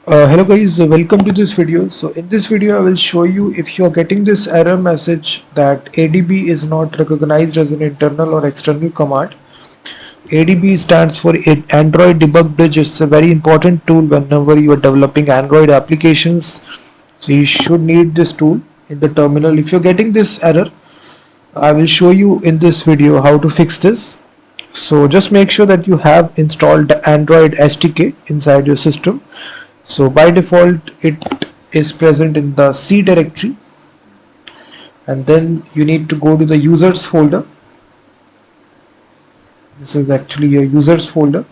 Hello guys, welcome to this video. So in this video I will show you if you are getting this error message that ADB is not recognized as an internal or external command. ADB stands for Android Debug Bridge. It's a very important tool whenever you are developing Android applications. So you should need this tool in the terminal. If you're getting this error, I will show you in this video how to fix this. So just make sure that you have installed the Android SDK inside your system. So by default it is present in the C directory, and then you need to go to the users folder. This is actually your users folder,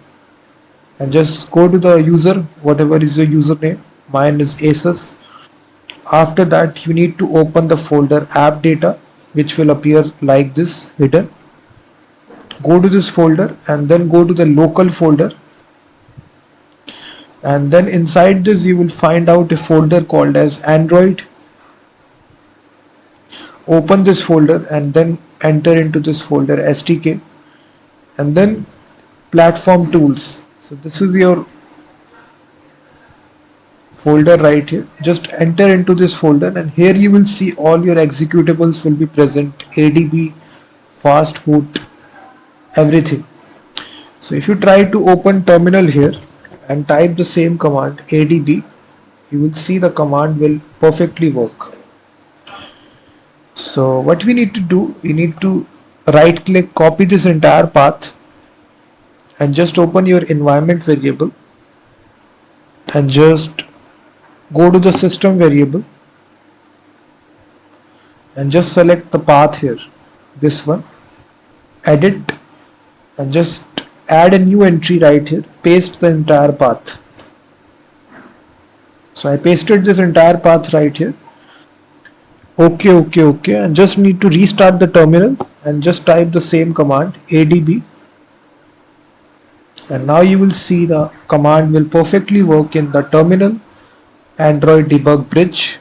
and just go to the user, whatever is your username. Mine is Asus. After that you need to open the folder app data, which will appear like this hidden. Go to this folder and then go to the local folder, and then inside this you will find out a folder called as Android. Open this folder and then enter into this folder SDK, and then platform tools. So this is your folder right here. Just enter into this folder, and here you will see all your executables will be present: ADB, fastboot, everything. So if you try to open terminal here and type the same command ADB, you will see the command will perfectly work. So what we need to do, we need to right click, copy this entire path, and just open your environment variable and just go to the system variable and just select the path here, this one, edit, and just add a new entry right here, paste the entire path. So I pasted this entire path right here. Okay, and just need to restart the terminal and just type the same command ADB, and now you will see the command will perfectly work in the terminal Android Debug Bridge.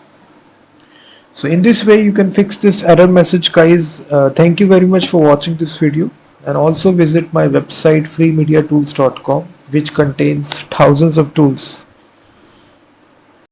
So in this way you can fix this error message, guys. Thank you very much for watching this video, and also visit my website freemediatools.com, which contains thousands of tools.